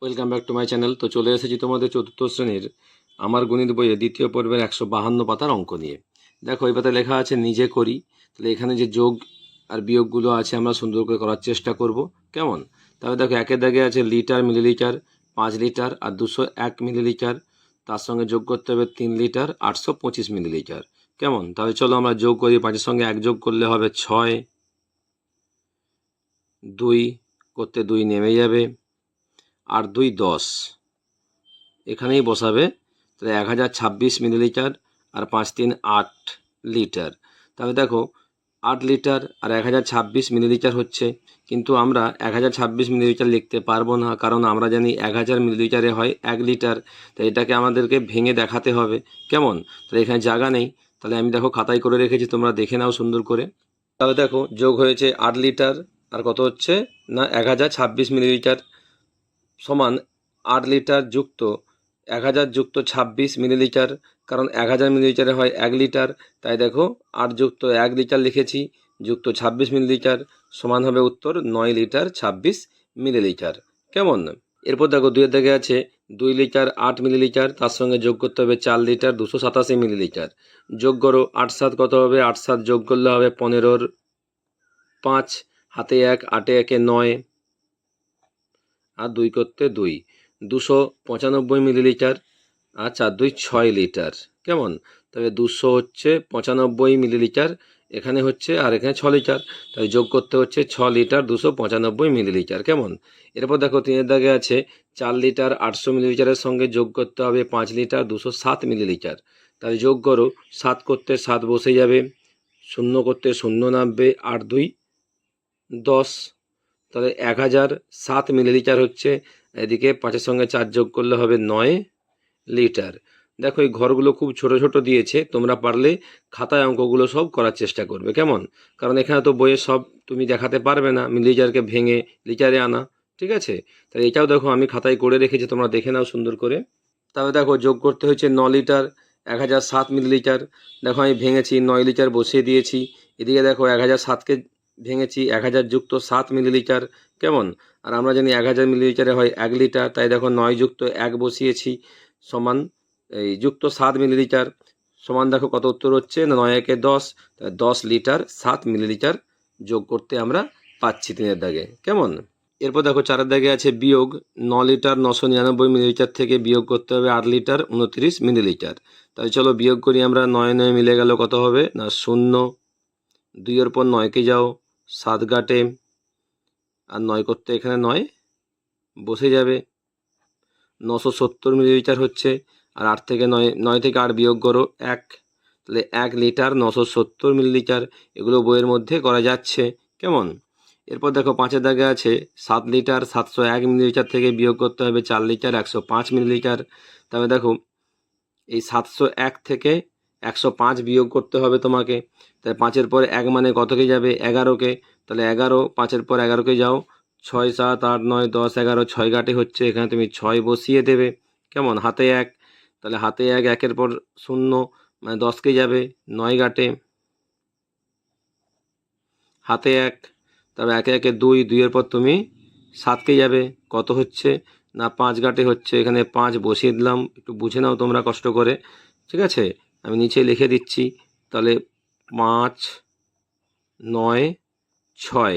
Welcome back to my channel. তো চলে এসেছি তোমাদের চতুর্থ শ্রেণীর আমার গণিত বইয়ে দ্বিতীয় পর্বের 152 পাতার অঙ্ক নিয়ে। দেখো এই পাতায় লেখা আছে নিজে করি। তাহলে এখানে যে যোগ আর বিয়োগগুলো আছে আমরা সুন্দর করে করার চেষ্টা করব। কেমন? তাহলে দেখো একের দাগে আছে লিটার, মিলিলিটার, 5 লিটার আর 201 মিলিলিটার। তার সঙ্গে যোগ করতে হবে 3 লিটার 825 মিলিলিটার। কেমন? তাহলে চলো আমরা যোগ করি। 5-এর সঙ্গে 1 যোগ করলে হবে 6, 2 করতে 2 নেমে যাবে, আর 2 10, এখানেই বসাবে। তাহলে 1026 মিলিলিটার আর 5 3 8 লিটার। তাহলে দেখো 8 লিটার আর 1026 মিলিলিটার হচ্ছে, কিন্তু আমরা 1026 মিলিলিটার লিখতে পারবো না, কারণ আমরা জানি 1000 মিলিলিটারে হয় 1 লিটার। তাই এটাকে আমাদেরকে ভেঙে দেখাতে হবে। কেমন? তাহলে এখানে জায়গা নেই, তাহলে আমি দেখো খাতায় করে রেখেছি, তোমরা দেখে নাও সুন্দর করে। তাহলে দেখো যোগ হয়েছে 8 লিটার আর কত হচ্ছে না 1026 মিলিলিটার সমান 8 লিটার যুক্ত 1000 যুক্ত 26 মিলিলিটার, কারণ 1000 মিলিলিটারে হয় 1 লিটার। তাই দেখো 8 যুক্ত 1 লিটার লিখেছি, যুক্ত 26 মিলিলিটার সমান হবে উত্তর 9 লিটার 26 মিলিলিটার। কেমন? এরপর দেখো 2 এর দাগে আছে 2 লিটার 8 মিলিলিটার, তার সঙ্গে যোগ করতে হবে 4 লিটার 287 মিলিলিটার। যোগ করো 8 7 কত হবে? 8 7 যোগ করলে হবে 15-র 5, হাতে 1, 8 1 9 আর 2 করতে 2, 295 মিলিলিটার আর 4 2 6 লিটার। কেমন? তবে 200 হচ্ছে 95 মিলিলিটার এখানে হচ্ছে, আর এখানে 6 লিটার, তাই যোগ করতে হচ্ছে 6 লিটার 295 মিলিলিটার। কেমন? এরপর দেখো 3-এর দাগে আছে 4 লিটার 800 মিলিলিটারের সঙ্গে যোগ করতে হবে 5 লিটার 207 মিলিলিটার। তাহলে যোগ করো, 7 করতে 7 বসে যাবে, 0 করতে 0 নামবে, 8 2 10। তাহলে 1007 মিলিলিটার হচ্ছে। এদিকে 5-এর সঙ্গে 4 যোগ করলে হবে 9 লিটার। দেখো এই ঘরগুলো খুব ছোট ছোট দিয়েছে, তোমরা পারলে খাতায় অঙ্কগুলো সব করার চেষ্টা করবে। কেমন? কারণ এখানে তো বইয়ে সব তুমি দেখাতে পারবে না, মিলিলিটারকে ভেঙে লিটারে আনা। ঠিক আছে? তাহলে এটাও দেখো আমি খাতায় করে রেখেছি, তোমরা দেখে নাও সুন্দর করে। তাহলে দেখো যোগ করতে হয়েছে 9 লিটার 1007 মিলিলিটার। দেখো আমি ভেঙেছি 9 লিটার বসিয়ে দিয়েছি। এদিকে দেখো 1007কে ভেঙেছি 1000 যুক্ত 7 মিলিলিটার। কেমন? আর আমরা জানি 1000 মিলিলিটারে হয় 1 লিটার, তাই দেখো 9 যুক্ত 1 বসিয়েছি সমান এই যুক্ত 7 মিলিলিটার সমান দেখো কত উত্তর হচ্ছে না 9 1 10, 10 লিটার 7 মিলিলিটার যোগ করতে আমরা পাচ্ছি 3-এর দাগে। কেমন? এরপর দেখো 4-এর দাগে আছে বিয়োগ 9 লিটার 999 মিলিলিটার থেকে বিয়োগ করতে হবে 8 লিটার 29 মিলিলিটার। তাহলে চলো বিয়োগ করি আমরা। 9 9 মিলে গেল, কত হবে না 0, 2-এর পর 9কে যাও, 7 কাটে, আর 9 করতে এখানে 9 বসে যাবে, 970 মিলিলিটার হচ্ছে। আর 8 থেকে 9 থেকে 8 বিয়োগ করো 1, তাহলে 1 লিটার 970 মিলিলিটার। এগুলো বইয়ের মধ্যে করা যাচ্ছে। কেমন? এরপর দেখো 5-এর দাগে আছে 7 লিটার 701 মিলিলিটার থেকে বিয়োগ করতে হবে 4 লিটার 105 মিলিলিটার। তবে দেখো এই 701 থেকে 105 বিয়োগ করতে হবে তোমাকে। তাহলে 5-এর পরে 1 মানে কতকে যাবে? 11কে। তাহলে 11, 5-এর পর 11কে যাও, 6 7 8 9 10 11, 6 কাটে হচ্ছে, এখানে তুমি 6 বসিয়ে দেবে। কেমন? হাতে 1, তাহলে হাতে 1, 1-এর পর 0 মানে 10কে যাবে, 9 কাটে, হাতে 1, তবে 1 1 2, 2-এর পর তুমি 7কে যাবে, কত হচ্ছে না 5 কাটে হচ্ছে, এখানে 5 বসিয়ে দিলাম। একটু বুঝে নাও তোমরা কষ্ট করে। ঠিক আছে? আমি নিচে লিখে দিচ্ছি। তাহলে 5 9 6,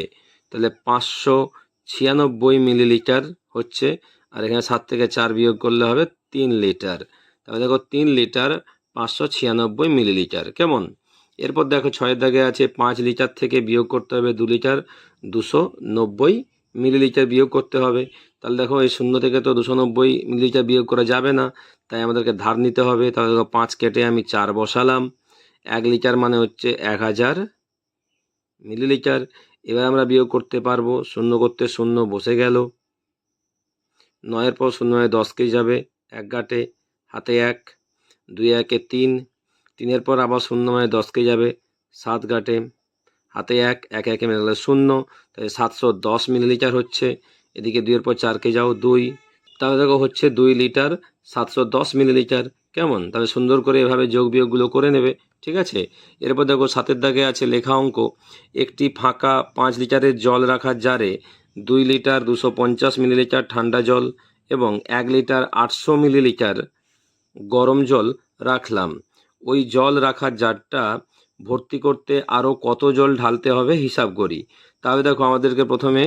তাহলে 596 মিলিলিটার হচ্ছে। আর এখানে 7 থেকে 4 বিয়োগ করলে হবে 3 লিটার। তাহলে দেখো 3 লিটার 596 মিলিলিটার। কেমন? এরপর দেখো 6-এর দাগে আছে 5 লিটার থেকে বিয়োগ করতে হবে 2 লিটার 290 মিলিলিটার বিয়োগ করতে হবে। তাহলে দেখো এই 0 থেকে তো 290 মিলিলিটার বিয়োগ করা যাবে না, তাই আমাদেরকে ধার নিতে হবে। তাহলে দেখো 5 কেটে আমি 4 বসালাম, 1 লিটার মানে হচ্ছে 1000 মিলিলিটার। এবার আমরা বিয়োগ করতে পারবো, 0 করতে 0 বসে গেল, 9-এর পর 0 10কে যাবে, 1 কাটে, হাতে 1, 2 1 3, 3-এর পর আবার 0 মানে 10কে যাবে, 7 কাটে, হাতে 1, 1 1 মিলে গেলে 0, তাহলে 710 মিলিলিটার হচ্ছে। এদিকে 2-এর পর 4কে যাও 2, তাহলে দেখো হচ্ছে 2 লিটার 710 মিলিলিটার। কেমন? তাহলে সুন্দর করে এভাবে যোগ বিয়োগগুলো করে নেবে। ঠিক আছে? এরপর দেখো 7-এর দাগে আছে লেখা অঙ্ক, একটি ফাঁকা 5 লিটারের জল রাখার জারে 2 লিটার 250 মিলিলিটার ঠান্ডা জল এবং 1 লিটার 800 মিলিলিটার গরম জল রাখলাম। ওই জল রাখার জারটা ভর্তি করতে আরও কত জল ঢালতে হবে হিসাব করি। তাহলে দেখো আমাদেরকে প্রথমে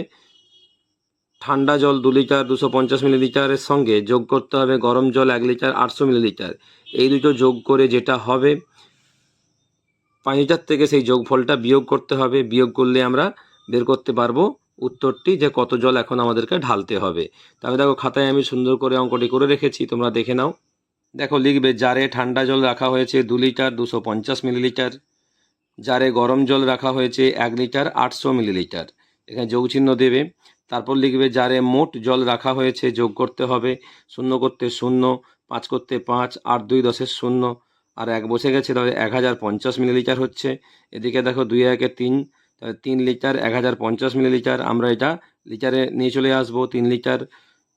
ঠান্ডা জল 2 লিটার 250 মিলিলিটারের সঙ্গে যোগ করতে হবে গরম জল 1 লিটার 800 মিলিলিটার। এই দুটো যোগ করে যেটা হবে 5 লিটার থেকে সেই যোগফলটা বিয়োগ করতে হবে। বিয়োগ করলে আমরা বের করতে পারবো উত্তরটি, যে কত জল এখন আমাদেরকে ঢালতে হবে। তাহলে দেখো খাতায় আমি সুন্দর করে অঙ্কটি করে রেখেছি, তোমরা দেখে নাও। দেখো লিখবে জারে ঠান্ডা জল রাখা হয়েছে 2 লিটার 250 মিলিলিটার, জারে গরম জল রাখা হয়েছে 1 লিটার 800 মিলিলিটার। এখানে যোগ চিহ্ন দেবে। তারপর লিখবে জারে মোট জল রাখা হয়েছে, যোগ করতে হবে, 0 করতে 0, 5 করতে 5, 8 2 10 0, আর 1 বসে গেছে, তাহলে 1050 মিলিলিটার হচ্ছে। এদিকে দেখো 2 1 3, তাহলে 3 লিটার 1050 মিলিলিটার। আমরা এটা লিটারে নিয়ে চলে আসবো। 3 লিটার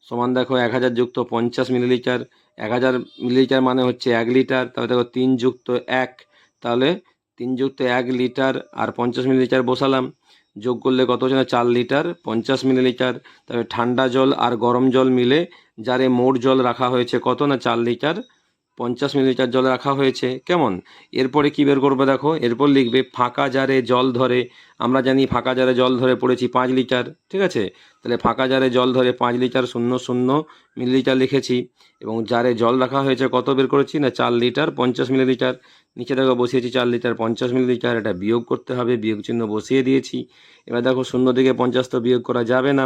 সমান দেখো 1000 যুক্ত 50 মিলিলিটার। 1000 মিলিলিটার মানে হচ্ছে 1 লিটার। তাহলে দেখো 3 যুক্ত 1, তাহলে 3 যুক্ত 1 লিটার আর 50 মিলিলিটার বসালাম। যোগ করলে কত হচ্ছে না 4 লিটার 50 মিলিলিটার। তবে ঠান্ডা জল আর গরম জল মিলে জারে মোট জল রাখা হয়েছে কত না 4 লিটার 50 মিলিলিটার জল রাখা হয়েছে। কেমন? এরপরে কি বের করবে দেখো, এরপর লিখবে ফাঁকা জারে জল ধরে। আমরা জানি ফাঁকা জারে জল ধরে পড়েছি 5 লিটার, ঠিক আছে? তাহলে ফাঁকা জারে জল ধরে 5 লিটার 00 মিলিলিটার লিখেছি, এবং জারে জল রাখা হয়েছে কত বের করেছি না 4 লিটার 50 মিলিলিটার। নিচে দেখো বসিয়েছি 4 লিটার 50 মিলিলিটার, এটা বিয়োগ করতে হবে, বিয়োগ চিহ্ন বসিয়ে দিয়েছি। এবার দেখো 0 থেকে 50 তো বিয়োগ করা যাবে না,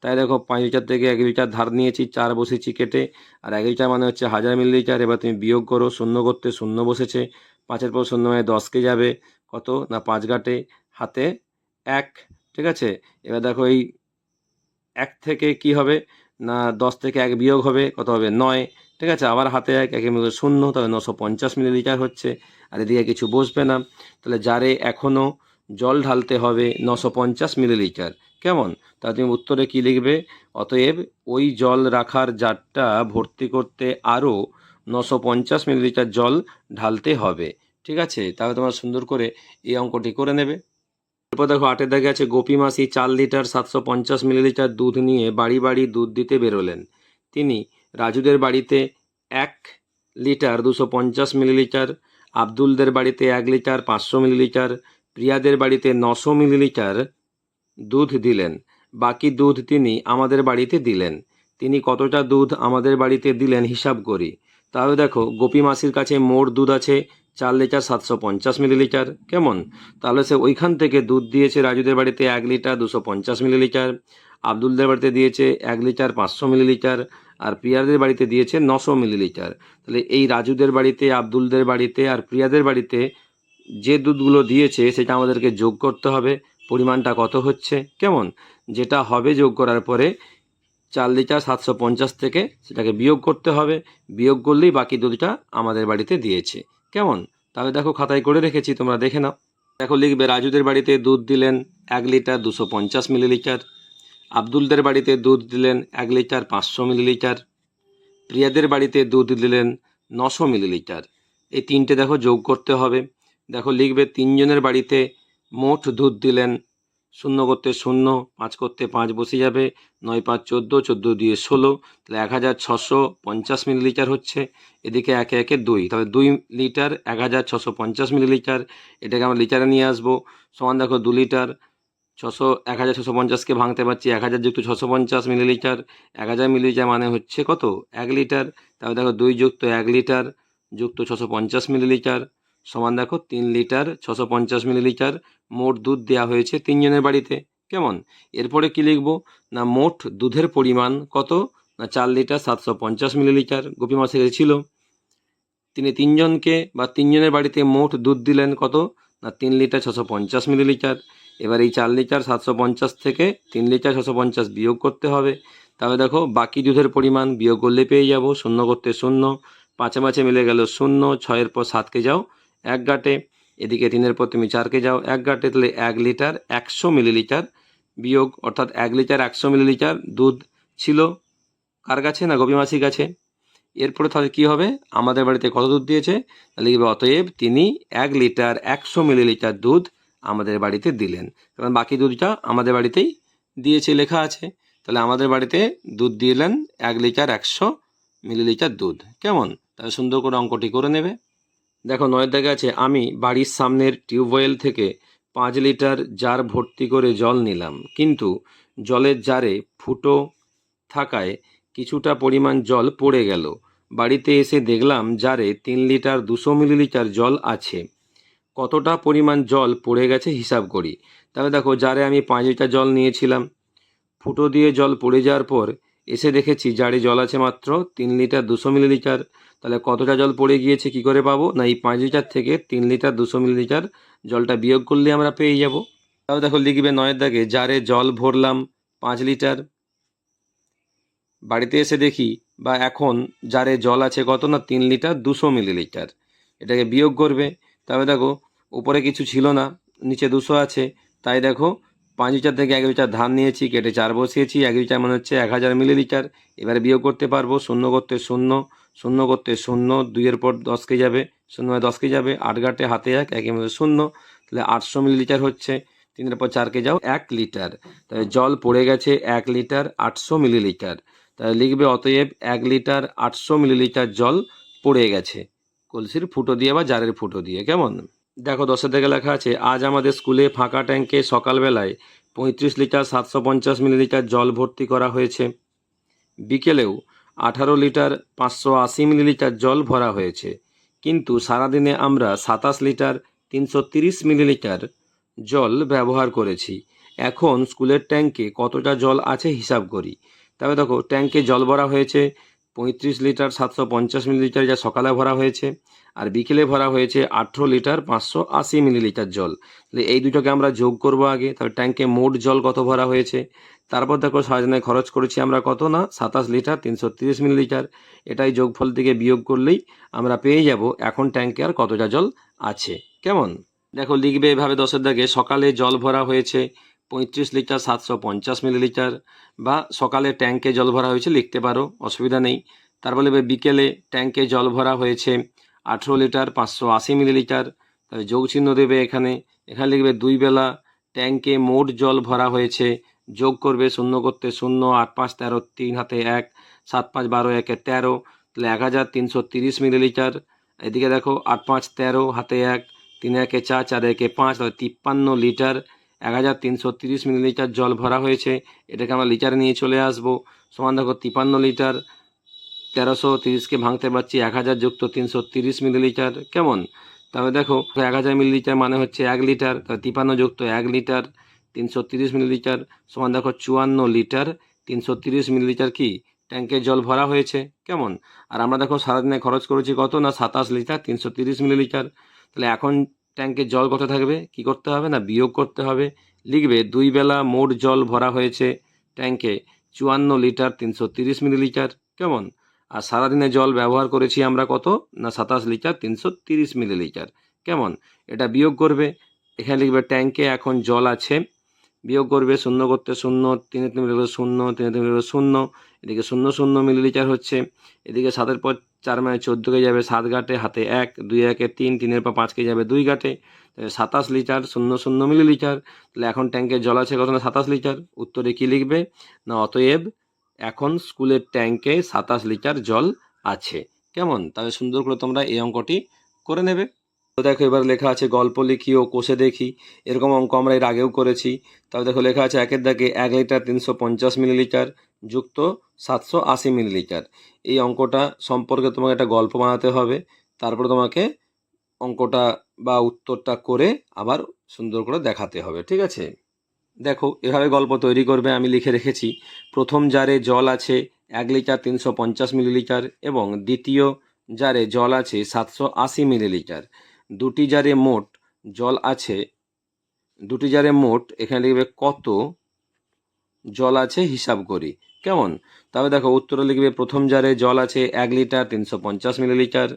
তাই দেখো 5 লিটার থেকে 1 লিটার ধার নিয়েছি, 4 বসেছি কেটে, আর 1 লিটার মানে হচ্ছে 1000 মিলিলিটার। এবার তুমি বিয়োগ করো, 0 করতে 0 বসেছে, 5-এর পর 0 মানে 10কে যাবে, কত না 5 ঘাটে হাতে 1, ঠিক আছে? এবার দেখো এই 1 থেকে কি হবে না 10 থেকে 1 বিয়োগ হবে, কত হবে 9, ঠিক আছে? আবার হাতে 1, 1 মিলে 0, তাহলে 950 মিলিলিটার হচ্ছে। আর এদিকে কিছু বসবে না, তাহলে জারে এখনও জল ঢালতে হবে 950 মিলিলিটার। কেমন? তাহলে তুমি উত্তরে কি লিখবে? অতএব ওই জল রাখার জারটা ভর্তি করতে আরও 950 মিলিলিটার জল ঢালতে হবে, ঠিক আছে? তাহলে তোমরা সুন্দর করে এই অঙ্কটি করে নেবে। এরপর দেখো 8-এর দাগে আছে গোপী মাসি 4 লিটার 750 মিলিলিটার দুধ নিয়ে বাড়ি বাড়ি দুধ দিতে বেরোলেন। তিনি রাজুদের বাড়িতে 1 লিটার 250 মিলিলিটার, আব্দুলদের বাড়িতে 1 লিটার 500 মিলিলিটার, প্রিয়াদের বাড়িতে 900 মিলিলিটার দুধ দিলেন। বাকি দুধ তিনি আমাদের বাড়িতে দিলেন। তিনি কতটা দুধ আমাদের বাড়িতে দিলেন হিসাব করি। তাহলে দেখো গোপী মাসির কাছে মোট দুধ আছে 4 লিটার 750 মিলিলিটার। কেমন? তাহলে সে ওইখান থেকে দুধ দিয়েছে রাজুদের বাড়িতে 1 লিটার 250 মিলিলিটার, আব্দুলদের বাড়িতে দিয়েছে 1 লিটার 500 মিলিলিটার, আর প্রিয়াদের বাড়িতে দিয়েছে 900 মিলিলিটার। তাহলে এই রাজুদের বাড়িতে, আব্দুলদের বাড়িতে আর প্রিয়াদের বাড়িতে যে দুধগুলো দিয়েছে সেটা আমাদেরকে যোগ করতে হবে, পরিমাণটা কত হচ্ছে। কেমন? যেটা হবে যোগ করার পরে 4 লিটার 750 থেকে সেটাকে বিয়োগ করতে হবে, বিয়োগ করলেই বাকি দুধটা আমাদের বাড়িতে দিয়েছে। কেমন? তাহলে দেখো খাতায় করে রেখেছি, তোমরা দেখে নাও। দেখো লিখবে রাজুদের বাড়িতে দুধ দিলেন 1 লিটার 250 মিলিলিটার, আব্দুলদের বাড়িতে দুধ দিলেন 1 লিটার 500 মিলিলিটার, প্রিয়াদের বাড়িতে দুধ দিলেন 900 মিলিলিটার। এই তিনটে দেখো যোগ করতে হবে। দেখো লিখবে 3 জনের বাড়িতে মোট দুধ দিলেন, 0 করতে 0, 5 করতে 5 বসে যাবে, 9 5 14, 14 দিয়ে 16, তাহলে 1650 মিলিলিটার হচ্ছে। এদিকে 1 1 2, তাহলে 2 লিটার 1650 মিলিলিটার। এটাকে আমরা লিটারে নিয়ে আসবো, সমান দেখো 2 লিটার 1650কে ভাঙতে পারছি, 1000 যুক্ত 650 মিলিলিটার। 1000 মিলিলিটার মানে হচ্ছে কত 1 লিটার। তাহলে দেখো 2 যুক্ত 1 লিটার যুক্ত 650 মিলিলিটার সমান দেখো 3 লিটার 650 মিলিলিটার মোট দুধ দেওয়া হয়েছে 3 জনের বাড়িতে। কেমন? এরপরে কি লিখব না মোট দুধের পরিমাণ কত না 4 লিটার 750 মিলিলিটার গোপী মাসের ছিল। তিনি 3 জনকে বা 3 জনের বাড়িতে মোট দুধ দিলেন কত না 3 লিটার 650 মিলিলিটার। এবার এই 4 লিটার 750 থেকে 3 লিটার 650 বিয়োগ করতে হবে। তাহলে দেখো বাকি দুধের পরিমাণ বিয়োগ করলে পেয়ে যাব, 0 করতে 0, 5 5 মিলে গেল 0, 6-এর পর 7কে যাও 1 ঘাটে, এদিকে 3-এর পর তুমি 4কে যাও 1 ঘাটে, তাহলে 1 লিটার 100 মিলিলিটার বিয়োগ, অর্থাৎ 1 লিটার 100 মিলিলিটার দুধ ছিল কার কাছে না গোপী মাসির কাছে। এরপরে তাহলে কী হবে, আমাদের বাড়িতে কত দুধ দিয়েছে, লিখবে অতএব তিনি 1 লিটার 100 মিলিলিটার দুধ আমাদের বাড়িতে দিলেন, কারণ বাকি দুধটা আমাদের বাড়িতেই দিয়েছে লেখা আছে। তাহলে আমাদের বাড়িতে দুধ দিলেন 1 লিটার 100 মিলিলিটার দুধ। কেমন? তাহলে সুন্দর করে অঙ্কটি করে নেবে। দেখো 9 দাগে আছে, আমি বাড়ির সামনের টিউবওয়েল থেকে 5 লিটার জার ভর্তি করে জল নিলাম, কিন্তু জলের জারে ফুটো থাকায় কিছুটা পরিমাণ জল পড়ে গেল। বাড়িতে এসে দেখলাম জারে 3 লিটার 200 মিলিলিটার জল আছে। কতটা পরিমাণ জল পড়ে গেছে হিসাব করি। তাহলে দেখো জারে আমি 5 লিটার জল নিয়েছিলাম, ফুটো দিয়ে জল পড়ে যাওয়ার পর এসে দেখেছি জারে জল আছে মাত্র 3 লিটার 200 মিলিলিটার। তাহলে কতটা জল পড়ে গিয়েছে কি করে পাবো? না এই 5 লিটার থেকে 3 লিটার 200 মিলিলিটার জলটা বিয়োগ করলে আমরা পেয়ে যাব। তাহলে দেখো লিখবে 9 দাগে, জারে জল ভরলাম 5 লিটার। বাড়িতে এসে দেখি বা এখন জারে জল আছে কত? না 3 লিটার 200 মিলিলিটার। এটাকে বিয়োগ করবে। তবে দেখো উপরে কিছু ছিল না, নিচে 200 আছে, তাই দেখো 5 লিটার থেকে 1 লিটার ধান নিয়েছি, কেটে 4 বসিয়েছি। 1 লিটার মানে হচ্ছে 1000 মিলিলিটার। এবারে বিয়োগ করতে পারবো, 0 করতে 0, 0 করতে 0, 2-এর পর 10কে যাবে, 0 10কে যাবে, 8 গাঁটে হাতে 1, 1-এর মধ্যে 0, তাহলে 800 মিলিলিটার হচ্ছে। 3-এর পর 4কে যাও, 1 লিটার। তাহলে জল পড়ে গেছে 1 লিটার 800 মিলিলিটার। তাহলে লিখবে অতএব 1 লিটার 800 মিলিলিটার জল পড়ে গেছে কলসির ফুটো দিয়ে বা জারের ফুটো দিয়ে। কেমন? দেখো 10 থেকে লেখা আছে, আজ আমাদের স্কুলে ফাঁকা ট্যাঙ্কে সকালবেলায় 35 লিটার 750 মিলিলিটার জল ভর্তি করা হয়েছে। বিকেলেও 18 লিটার 580 মিলিলিটার জল ভরা হয়েছে, কিন্তু সারাদিনে আমরা 27 লিটার 330 মিলিলিটার জল ব্যবহার করেছি। এখন স্কুলের ট্যাঙ্কে কতটা জল আছে হিসাব করি। তবে দেখো ট্যাঙ্কে জল ভরা হয়েছে 35 লিটার 750 মিলিলিটার, যা সকালে ভরা হয়েছে, আর বিকেলে ভরা হয়েছে 18 লিটার 580 মিলিলিটার জল। তাহলে এই দুটোকে আমরা যোগ করব আগে। তাহলে ট্যাঙ্কে মোট জল কত ভরা হয়েছে। তারপর দেখো সারাদিনে খরচ করেছি আমরা কত? না 27 লিটার 330 মিলিলিটার। এটাই যোগফল থেকে বিয়োগ করলেই আমরা পেয়ে যাব এখন ট্যাঙ্কে আর কতটা জল আছে। কেমন? দেখো লিখবে এভাবে 10 দাগে, সকালে জল ভরা হয়েছে 35 লিটার 750 মিলিলিটার, বা সকালে ট্যাঙ্কে জল ভরা হয়েছে লিখতে পারো, অসুবিধা নেই। তারপর লিখবে বিকেলে ট্যাঙ্কে জল ভরা হয়েছে 18 লিটার 580 মিলিলিটার। তাহলে যোগ চিহ্ন দেবে এখানে। এখানে লিখবে 2 বেলা ট্যাঙ্কে মোট জল ভরা হয়েছে, যোগ করবে, 0 করতে 0, 8 5 13, 3 হাতে 1, 7 5 12, 1 13, তাহলে 1330 মিলিলিটার। এদিকে দেখো 8 5 13 হাতে 1, 3 1 4, 4 1 5, তাহলে 53 লিটার 1330 মিলিলিটার জল ভরা হয়েছে। এটাকে আমরা লিটারে নিয়ে চলে আসবো। সমান দেখো 53 লিটার 1330কে ভাঙতে পারছি 1000 যুক্ত 330 মিলিলিটার। কেমন? তবে দেখো 1000 মিলিলিটার মানে হচ্ছে 1 লিটার, তাহলে 53 যুক্ত 1 লিটার 330 মিলিলিটার সমান দেখো 54 লিটার 330 মিলিলিটার কি ট্যাঙ্কে জল ভরা হয়েছে। কেমন? আর আমরা দেখো সারাদিনে খরচ করেছি কত? না 27 লিটার 330 মিলিলিটার। তাহলে এখন ট্যাঙ্কে জল কত থাকবে? কি করতে হবে? না বিয়োগ করতে হবে। লিখবে 2 বেলা মোট জল ভরা হয়েছে ট্যাঙ্কে 54 লিটার 330 মিলিলিটার। কেমন? আর সারাদিনে জল ব্যবহার করেছি আমরা কত? না 27 লিটার 330 মিলিলিটার। কেমন? এটা বিয়োগ করবে। এখানে লিখবে ট্যাঙ্কে এখন জল আছে, বিয়োগ করবে, 0 করতে 0, 3 3 লিখবে 0, 3 3 লিখবে 0, এদিকে 0 0 মিলিলিটার হচ্ছে। এদিকে 7-এর পর 4 মানে 14কে যাবে 7 গাঁটে হাতে 1, 2 1 3, 3-এর পর 5কে যাবে 2 গাঁটে, 27 লিটার 0 0 মিলিলিটার। তাহলে এখন ট্যাঙ্কে জল আছে কত? না 27 লিটার। উত্তরে কি লিখবে? না অতএব এখন স্কুলের ট্যাঙ্কে 27 লিটার জল আছে। কেমন? তাহলে সুন্দর করে তোমরা এই অঙ্কটি করে নেবে। তো দেখো এবার লেখা আছে গল্প লিখি ও কোষে দেখি। এরকম অঙ্ক আমরা এর আগেও করেছি। তাহলে দেখো লেখা আছে 1-এর দাগে 1 লিটার 350 মিলিলিটার যুক্ত 780 মিলিলিটার। এই অঙ্কটা সম্পর্কে তোমাকে একটা গল্প বানাতে হবে, তারপরে তোমাকে অঙ্কটা বা উত্তরটা করে আবার সুন্দর করে দেখাতে হবে। ঠিক আছে? দেখো এভাবে গল্প তৈরি করবে, আমি লিখে রেখেছি। প্রথম জারে জল আছে 1 লিটার 350 মিলিলিটার এবং দ্বিতীয় জারে জল আছে 780 মিলিলিটার। দুটি জারে মোট জল আছে, দুটি জারে মোট এখানে লিখবে কত জল আছে হিসাব করি। কেমন? তবে দেখো উত্তরে লিখবে প্রথম জারে জল আছে 1 লিটার 350 মিলিলিটার,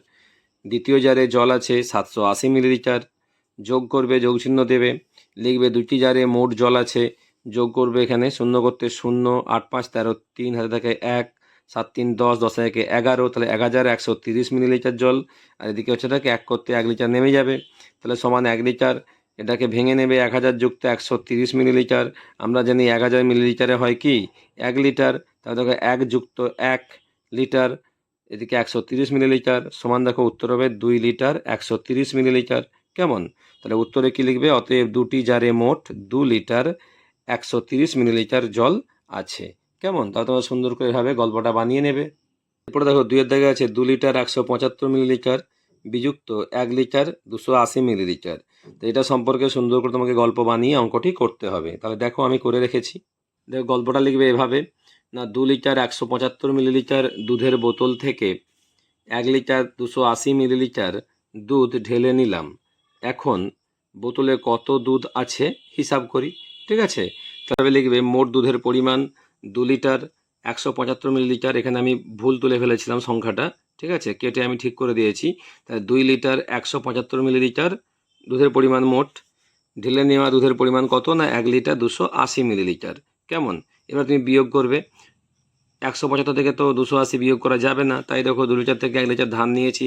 দ্বিতীয় জারে জল আছে 780 মিলিলিটার। যোগ করবে, যোগ চিহ্ন দেবে। লিখবে দুটি জারে মোট জল আছে, যোগ করবে এখানে 0 করতে 0, 8 5 13, 3 হাতে থাকে 1, 7 3 10, 10 1 11, তাহলে 1130 মিলিলিটার জল। আর এদিকে হচ্ছে থাকে 1 করতে 1 লিটার নেমে যাবে, তাহলে সমান 1 লিটার এটাকে ভেঙে নেবে 1000 যুক্ত 130 মিলিলিটার। আমরা জানি 1000 মিলিলিটারে হয় কি 1 লিটার, তাহলে দেখো 1 যুক্ত 1 লিটার, এদিকে 130 মিলিলিটার সমান দেখো উত্তর হবে 2 লিটার 130 মিলিলিটার। কেমন? তাহলে উত্তরে কি লিখবে? অতএব দুটি জারে মোট 2 লিটার 130 মিলিলিটার জল আছে। কেমন? তাহলে তোমরা সুন্দর করে এভাবে গল্পটা বানিয়ে নেবে। এরপরে দেখো 2 এর দাগে আছে 2 লিটার 175 মিলিলিটার বিযুক্ত 1 লিটার 280 মিলিলিটার। তো এটা সম্পর্কে সুন্দর করে তোমাকে গল্প বানিয়ে অঙ্কটি করতে হবে। তাহলে দেখো আমি করে রেখেছি। দেখো গল্পটা লিখবে এভাবে, না 2 লিটার 175 মিলিলিটার দুধের বোতল থেকে 1 লিটার 280 মিলিলিটার দুধ ঢেলে নিলাম। এখন বোতলে কত দুধ আছে হিসাব করি। ঠিক আছে, তবে লিখবে মোট দুধের পরিমাণ 2 লিটার 175 মিলিলিটার। এখানে আমি ভুল তুলে ফেলেছিলাম সংখ্যাটা, ঠিক আছে, কেটে আমি ঠিক করে দিয়েছি। তাহলে 2 লিটার 175 মিলিলিটার দুধের পরিমাণ মোট, ঢেলে নেওয়া দুধের পরিমাণ কত? না 1 লিটার 280 মিলিলিটার। কেমন? এবার তুমি বিয়োগ করবে। 175 থেকে তো 280 বিয়োগ করা যাবে না, তাই দেখো 2 লিটার থেকে 1 লিটার ধান নিয়েছি,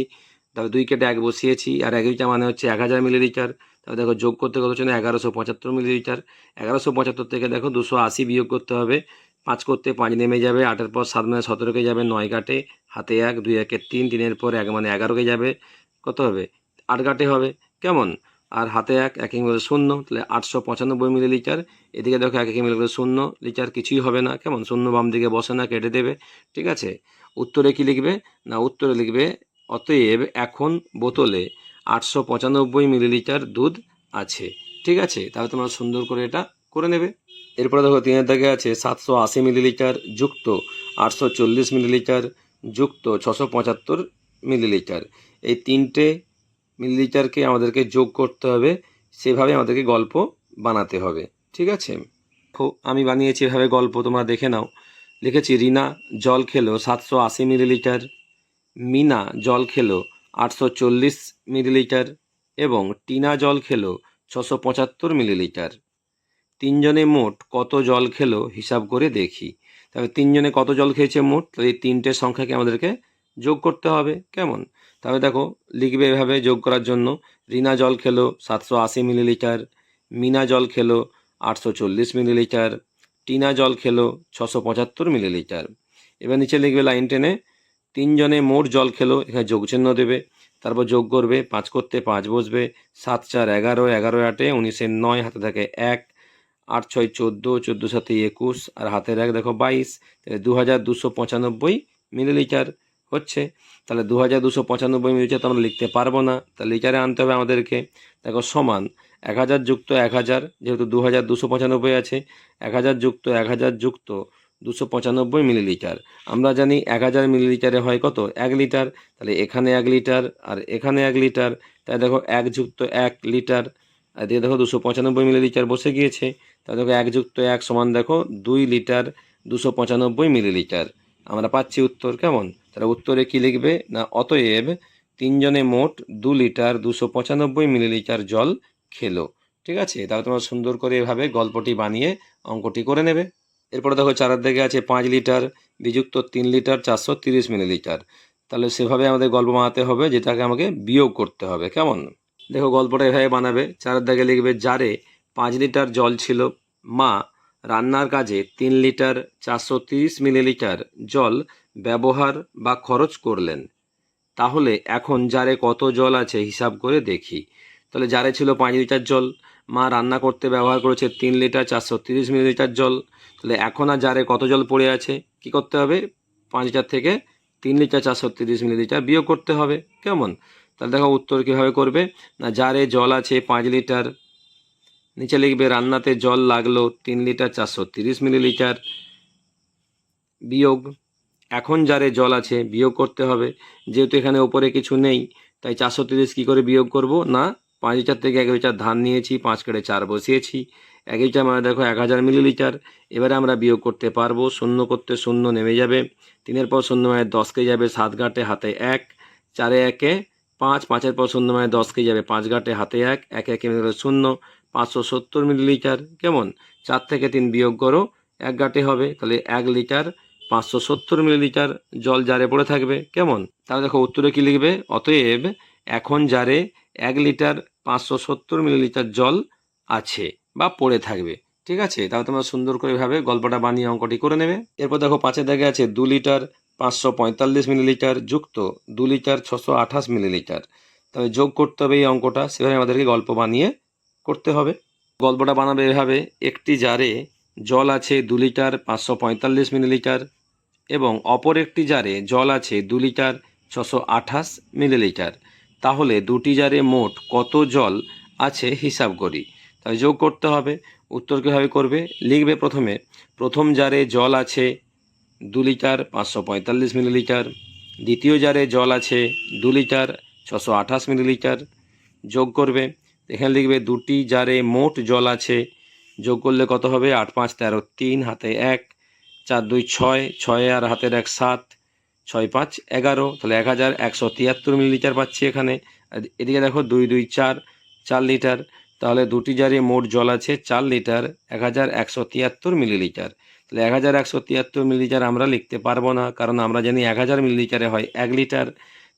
তাহলে 2 কেটে 1 বসিয়েছি, আর 1 লিটার মানে হচ্ছে 1000 মিলিলিটার। তাহলে দেখো যোগ করতে কত হচ্ছে না 1175 মিলিলিটার। 1175 থেকে দেখো 280 বিয়োগ করতে হবে, 5 করতে 5 নেমে যাবে, 8-এর পর 7 মানে 17কে যাবে, 9 কাটে হাতে 1, 2 1 3, 3-এর পর 1 মানে 11কে যাবে, কত হবে 8 কাটে হবে। কেমন? আর হাতে 1 1 মিলে 0, তাহলে 895 মিলিলিটার। এদিকে দেখো 1 মিলে 0 লিটার, কিছুই হবে না। কেমন? 0 বাম দিকে বসে না, কেটে দেবে। ঠিক আছে, উত্তরে কি লিখবে? না উত্তরে লিখবে অতএব এখন বোতলে 895 মিলিলিটার দুধ আছে। ঠিক আছে, তাহলে তোমরা সুন্দর করে এটা করে নেবে। এরপরে দেখো 3-এর দাগে আছে 780 মিলিলিটার যুক্ত 840 মিলিলিটার যুক্ত 675 মিলিলিটার। এই 3টে মিলিলিটারকে আমাদেরকে যোগ করতে হবে, সেভাবে আমাদেরকে গল্প বানাতে হবে। ঠিক আছে, আমি বানিয়েছি এভাবে গল্প, তোমরা দেখে নাও। লিখেছি রিনা জল খেলো 780 মিলিলিটার, মিনা জল খেলো 840 মিলিলিটার এবং টিনা জল খেলো 675 মিলিলিটার। তিনজনে মোট কত জল খেলো হিসাব করে দেখি। তাহলে তিনজনে কত জল খেয়েছে মোট, তাহলে এই 3টে সংখ্যাকে আমাদেরকে যোগ করতে হবে। কেমন? তাহলে দেখো লিখবে এভাবে যোগ করার জন্য, রিনা জল খেলো 780 মিলিলিটার, মিনা জল খেলো 840 মিলিলিটার, টিনা জল খেলো 675 মিলিলিটার। এবার নিচে লিখবে লাইন টেনে, তিনজনে মোট জল খেলো, এখানে যোগ চিহ্ন দেবে, তারপর যোগ করবে, 5 করতে 5 বসবে, 7 4 11, 11 8 19 9, হাতে থাকে 1, 8 6 14, 14 7 21, আর হাতের 1 দেখো 22, তাহলে 2295 মিলিলিটার হচ্ছে। তাহলে 2295 মিলিলিটার তো আমরা লিখতে পারবো না, তাহলে লিটারে আনতে হবে আমাদেরকে। দেখো সমান 1000 যুক্ত 1000, যেহেতু 2295 আছে, 1000 যুক্ত 1000 যুক্ত 295 মিলিলিটার। আমরা জানি 1000 মিলিলিটারে হয় কত? 1 লিটার। তাহলে এখানে 1 লিটার আর এখানে 1 লিটার, তাই দেখো 1 যুক্ত 1 লিটার, আর দিয়ে দেখো 295 মিলিলিটার বসে গিয়েছে। তাহলে দেখো 1 যুক্ত 1 সমান দেখো 2 লিটার 295 মিলিলিটার। আমরা পাচ্ছি উত্তর। কেমন? তাহলে উত্তরে কি লিখবে? না অতএব তিনজনে মোট 2 লিটার 295 মিলিলিটার জল খেলো। ঠিক আছে, তাহলে তোমরা সুন্দর করে এভাবে গল্পটি বানিয়ে অঙ্কটি করে নেবে। এরপরে দেখো 4-এর দিকে আছে 5 লিটার বিযুক্ত 3 লিটার 430 মিলিলিটার। তাহলে সেভাবে আমাদের গল্প বানাতে হবে, যেটাকে আমাকে বিয়োগ করতে হবে। কেমন? দেখো গল্পটা এভাবে বানাবে। 4-এর দাগে লিখবে জারে 5 লিটার জল ছিল, মা রান্নার কাজে 3 লিটার 430 মিলিলিটার জল ব্যবহার বা খরচ করলেন। তাহলে এখন জারে কত জল আছে হিসাব করে দেখি। তাহলে জারে ছিল 5 লিটার জল, মা রান্না করতে ব্যবহার করেছে 3 লিটার 430 মিলিলিটার জল। তাহলে এখন আর জারে কত জল পড়ে আছে? কি করতে হবে? 5 লিটার থেকে 3 লিটার 430 মিলিলিটার বিয়োগ করতে হবে। কেমন? তাহলে দেখো উত্তর কীভাবে করবে? না জারে জল আছে 5 লিটার, নিচে লিখবে রান্নাতে জল লাগলো 3 লিটার 430 মিলিলিটার, বিয়োগ এখন জারে জল আছে বিয়োগ করতে হবে। যেহেতু এখানে ওপরে কিছু নেই, তাই 430 কী করে বিয়োগ করব? না 5 লিটার থেকে 1 লিটার ধান নিয়েছি, 5 কেটে 4 বসিয়েছি, 1 লিটার মানে দেখো 1000 মিলিলিটার। এবারে আমরা বিয়োগ করতে পারবো, 0 করতে 0 নেমে যাবে, 3-এর পর 0 মানে 10কে যাবে, 7 গাঁটে হাতে 1, 4-এ 1-এ 5, 5-এর পর 0 মানে 10কে যাবে, 5 গাঁটে হাতে 1, 1 1 মিলে 0, 570 মিলিলিটার। কেমন? 4 থেকে 3 বিয়োগ করো, 1 গাঁটে হবে, তাহলে 1 লিটার 570 মিলিলিটার জল জারে পড়ে থাকবে। কেমন? তাহলে দেখো উত্তরে কি লিখবে? অতএব এখন জারে 1 লিটার 570 মিলিলিটার জল আছে বা পড়ে থাকবে। ঠিক আছে, তাহলে তোমরা সুন্দর করে ভাবে গল্পটা বানিয়ে অঙ্কটি করে নেবে। এরপর দেখো 5-এ দাগে আছে 2 লিটার 545 মিলিলিটার যুক্ত 2 লিটার 628 মিলিলিটার। তবে যোগ করতে হবে এই অঙ্কটা, সেভাবে আমাদেরকে গল্প বানিয়ে করতে হবে। গল্পটা বানাবে এভাবে: একটি জারে জল আছে 2 লিটার 545 মিলিলিটার এবং অপর একটি জারে জল আছে 2 লিটার 628 মিলিলিটার। তাহলে দুটি জারে মোট কত জল আছে হিসাব করি। তাই যোগ করতে হবে। উত্তর কীভাবে করবে? লিখবে প্রথমে প্রথম জারে জল আছে 2 লিটার 545 মিলিলিটার, দ্বিতীয় জারে জল আছে 2 লিটার 628 মিলিলিটার। যোগ করবে, এখানে লিখবে দুটি জারে মোট জল আছে। যোগ করলে কত হবে? 8 5 13, 3 হাতে 1, 4 2 6, 6 আর হাতের 1 7, 6 5 11, তাহলে 1173 মিলিলিটার পাচ্ছি এখানে। আর এদিকে দেখো 2 2 4, 4 লিটার। তাহলে দুটি জারে মোট জল আছে 4 লিটার 1173 মিলিলিটার। তাহলে 1173 মিলিলিটার আমরা লিখতে পারবো না, কারণ আমরা জানি 1000 মিলিলিটারে হয় 1 লিটার।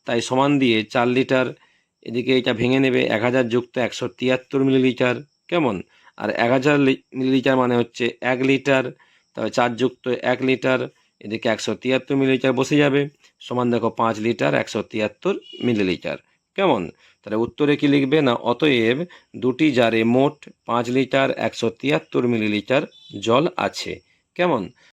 তাই সমান দিয়ে 4 লিটার, এদিকে এটা ভেঙে নেবে 1000 যুক্ত 173 মিলিলিটার। কেমন? আর 1000 মিলিলিটার মানে হচ্ছে 1 লিটার। তবে 4 যুক্ত 1 লিটার, এদিকে 173 মিলিলিটার বসে যাবে, সমান দেখো 5 লিটার 173 মিলিলিটার। কেমন? তাহলে উত্তরে কি লিখবে? না অতএব দুটি জারে মোট 5 লিটার 173 মিলিলিটার জল আছে। কেমন?